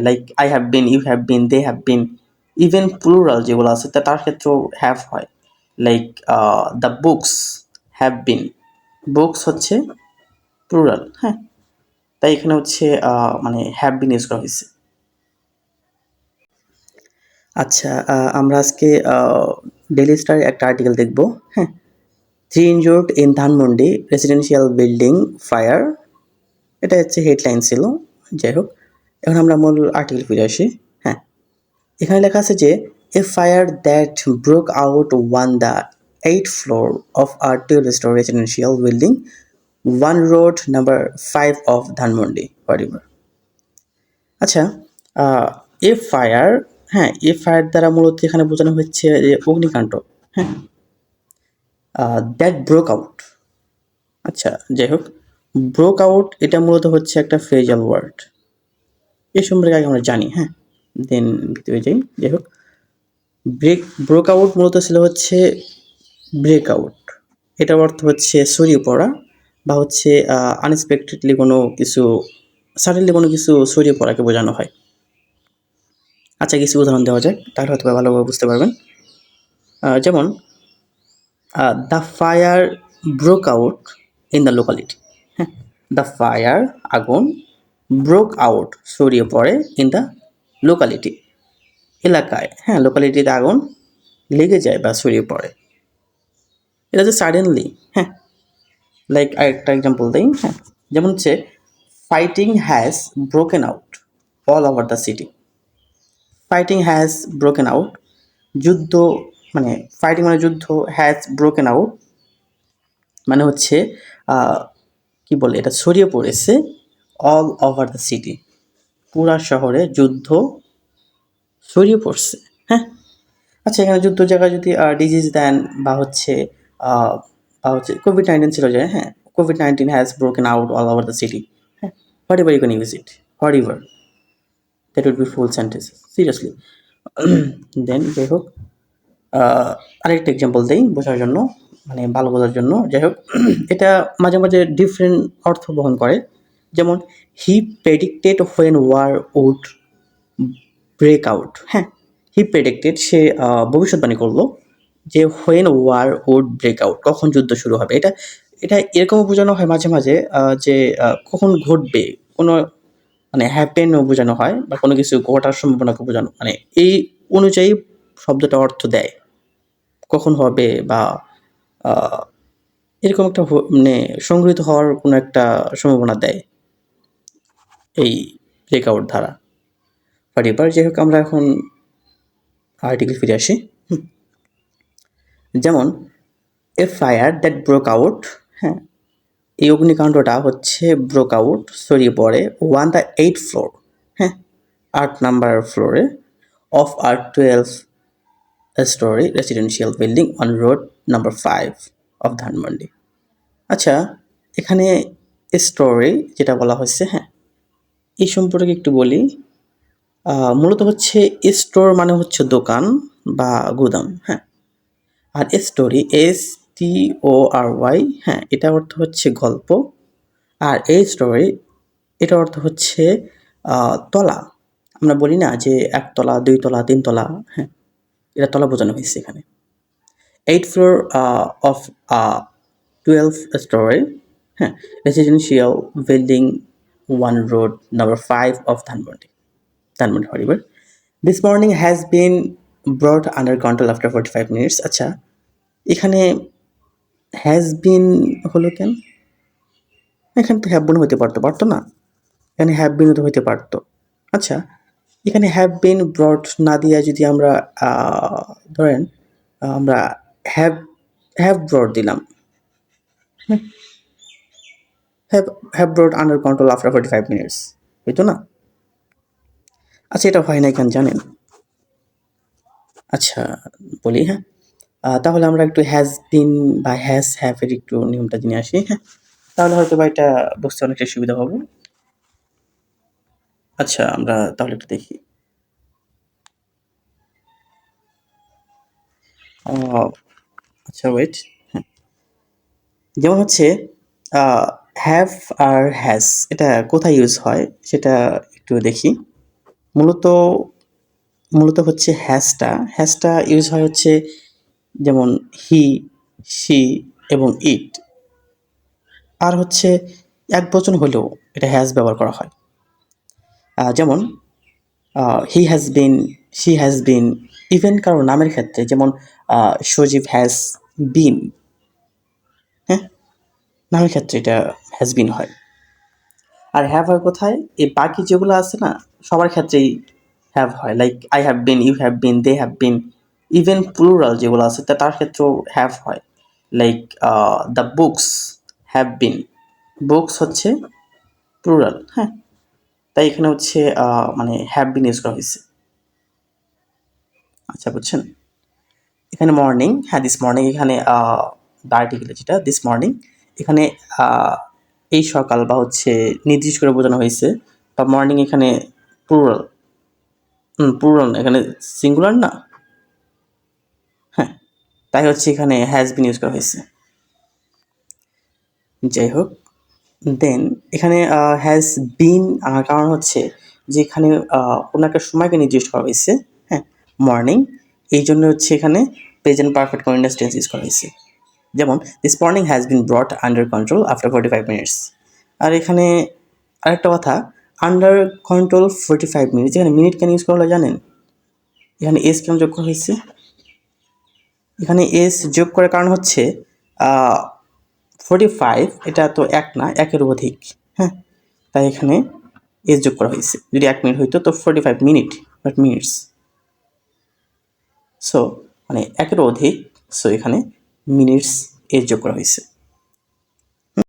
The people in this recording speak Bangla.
Like I have been, you have been, they have been, even plural যেগুলো আছে তার ক্ষেত্রেও হ্যাভ হয়। Like the books have been, books হচ্ছে প্লুরাল, হ্যাঁ, তাই এখানে হচ্ছে মানে হ্যাভ বিন ইউজ করা হয়েছে। আচ্ছা, আমরা আজকে ডেইলি স্টার একটা আর্টিকেল দেখব, হ্যাঁ, 3 injured in Dhanmondi residential building fire, এটা হচ্ছে হেডলাইন ছিল। যাই হোক, এখন আমরা মূল আর্টিকেল ফিরে আসি। হ্যাঁ, এখানে লেখা আছে যে a fire that broke out on the 8th floor of a two-story residential building, one road number 5 of Dhanmondi whatever। আচ্ছা, এ ফায়ার, হ্যাঁ, এ ফায়ার দ্বারা মূলত এখানে বোঝানো হচ্ছে যে অগ্নিকাণ্ড, হ্যাঁ, দ্যাট ব্রোক আউট। আচ্ছা, যাই হোক, ব্রোক আউট এটা মূলত হচ্ছে একটা ফ্রেজাল ওয়ার্ড, এ সম্পর্কে আগে আমরা জানি, হ্যাঁ, দেন ভিতরে যাই। যাই হোক, ব্রোক আউট মূলত ছিল হচ্ছে ব্রেক আউট, এটার অর্থ হচ্ছে ছড়িয়ে পড়া বা হচ্ছে আনএক্সপেক্টেডলি কোনো কিছু, সাডেনলি কোনো কিছু ছড়িয়ে পড়াকে বোঝানো হয়। আচ্ছা, কিছু উদাহরণ দেওয়া যায়, তাহলে হয়তো ভালোভাবে বুঝতে পারবেন। যেমন the fire broke out in the locality, হ্যাঁ, দ্য ফায়ার আগুন, ব্রোক আউট ছড়িয়ে পড়ে, ইন দ্য লোকালিটি এলাকায়, হ্যাঁ, লোকালিটিতে আগুন লেগে যায় বা ছড়িয়ে পড়ে, এটা হচ্ছে সাডেনলি, হ্যাঁ। লাইক আরেকটা এক্সাম্পল দিই, হ্যাঁ, যেমন হচ্ছে fighting has broken out all over the city, fighting has broken out, যুদ্ধ, মানে ফাইটিং মানে যুদ্ধ, হ্যাজ ব্রোকেন আউট মানে হচ্ছে কি বলে, এটা ছড়িয়ে পড়েছে অল ওভার দ্য সিটি, পুরা শহরে যুদ্ধ ছড়িয়ে পড়ছে, হ্যাঁ। আচ্ছা, এখানে যুদ্ধ জায়গায় যদি ডিজিজ দেন বা হচ্ছে কোভিড-19 ছিল যে, হ্যাঁ, কোভিড-19 has broken out all over the city, হ্যাঁ, whatever you can use it, whatever, that would be full sentence seriously. Then যাই হোক, আরেকটা এক্সাম্পল দেই বোঝার জন্য, মানে ভালো বোঝার জন্য। যাই হোক, এটা মাঝে মাঝে ডিফারেন্ট অর্থ বহন করে। যেমন he predicted when war would break out, হ্যাঁ, হি প্রেডিক্টেড, সে ভবিষ্যৎবাণী করলো যে when war would break out, কখন যুদ্ধ শুরু হবে। এটা এটা এরকমও বোঝানো হয় মাঝে মাঝে যে কখন ঘটবে, কোনো মানে হ্যাপেনও বোঝানো হয় বা কোনো কিছু ঘটার সম্ভাবনাকে বোঝানো, মানে এই অনুযায়ী শব্দটা অর্থ দেয়, কখন হবে বা এরকম একটা মানে সংগৃহীত হওয়ার কোনো একটা সম্ভাবনা দেয় এই ব্রেকআউট ধারা। বাট এবার যাই হোক, আমরা এখন আর্টিকেল ফিরে আসি। যেমন এ ফায়ার দ্যাট ব্রোক আউট, হ্যাঁ, এই অগ্নিকাণ্ডটা হচ্ছে ব্রোক আউট ছড়িয়ে পড়ে ওয়ান দ্য 8th floor, হ্যাঁ, 8 নাম্বার ফ্লোরে অফ আর 12-story residential building on road number 5 of Dhanmondi. আচ্ছা, এখানে স্টোরি যেটা বলা হয়েছে, হ্যাঁ, এই সম্পর্কে একটু বলি। মূলত হচ্ছে স্টোর মানে হচ্ছে দোকান বা গুদাম, হ্যাঁ, আর স্টোরি STORY, হ্যাঁ, এটা অর্থ হচ্ছে গল্প, আর এই স্টোরি এটা অর্থ হচ্ছে তলা। আমরা বলি না যে 1 তলা 2 তলা 3 তলা, হ্যাঁ, এটা তলা বোঝানো হয়েছে এখানে। 8th floor of 12-story, হ্যাঁ, residential building 1 road number 5 of Dhanmondi হরিবার। This morning has been brought under control after 45 minutes। আচ্ছা, এখানে হ্যাজ বিন হলো কেন? এখানে তো হ্যাভ বিন হতে পারতো না, এখানে হ্যাভ বিন তো হতে পারতো। আচ্ছা, এখানে হ্যাভ বিন ব্রট না দিয়ে যদি আমরা ধরেন আমরা হ্যাভ হ্যাভ ব্রট দিলাম, have ব্রট under control after 45 minutes, হইতো না? আচ্ছা, এটা হয় না কেন জানেন? আচ্ছা, বলি, হ্যাঁ, তাহলে আমরা একটু হ্যাজ বিন বা হ্যাজ হ্যাভ এর একটু নিয়মটা জেনে আসি, হ্যাঁ, তাহলে হয়তো বা এটা বুঝতে অনেকটা সুবিধা হবে। আচ্ছা, আমরা তাহলে একটু দেখি। আচ্ছা, ওয়েট, হ্যাঁ, যেমন হচ্ছে হ্যাভ আর হ্যাজ এটা কোথায় ইউজ হয় সেটা একটু দেখি। মূলত মূলত হচ্ছে হ্যাজটা ইউজ হয় হচ্ছে যেমন হি, শি এবং ইট। আর হচ্ছে একবচন হলেও এটা হ্যাজ ব্যবহার করা হয়। যেমন he has been, she has been. Even কারো নামের ক্ষেত্রে যেমন সজীব হ্যাজ বিন, হ্যাঁ, নামের ক্ষেত্রে এটা হ্যাজ বিন হয়। আর হ্যাভ হয় কোথায়? এই বাকি যেগুলো আছে না, সবার ক্ষেত্রেই হ্যাভ হয়। Like I have been, you have been, they have been. Even plural যেগুলো আছে তার ক্ষেত্রেও হ্যাভ হয়। Like the books have been, books হচ্ছে প্লুরাল, হ্যাঁ, তাই এখানে হচ্ছে মানে হ্যাভ বিন ইউজ করা হয়েছে। আচ্ছা, বুঝছেন? এখানে মর্নিং, হ্যাঁ, দিস মর্নিং, এখানে দ্য আর্টিকেল যেটা দিস মর্নিং, এখানে এই সকাল বা হচ্ছে নির্দিষ্ট করে বোঝানো হয়েছে। বা মর্নিং এখানে প্লুরাল, প্লুরাল না, এখানে সিঙ্গুলার না, হ্যাঁ, তাই হচ্ছে এখানে হ্যাজ বিন ইউজ করা হয়েছে। যাই হোক, দেন এখানে হ্যাজ বিন আনার কারণ হচ্ছে যে এখানে কোনো একটা সময়কে নির্দিষ্ট করা হয়েছে, হ্যাঁ, মর্নিং, এই জন্য হচ্ছে এখানে present perfect continuous tense use করা হয়েছে। যেমন this morning has been brought under control after 45 minutes. আর এখানে আরেকটা কথা, আন্ডার কন্ট্রোল 45 মিনিটস, এখানে মিনিট কেন ইউজ করা হলো জানেন? এখানে এস কেন যোগ করা হয়েছে? এখানে এস যোগ করার কারণ হচ্ছে 45 এটা তো এক না, একের অধিক, হ্যাঁ, তাই এখানে এস যোগ করা হয়েছে। যদি 1 মিনিট হইতো তো 45 মিনিট, বাট মিনিটস, সো মানে একের অধিক, সো এখানে মিনিটস এস যোগ করা হয়েছে।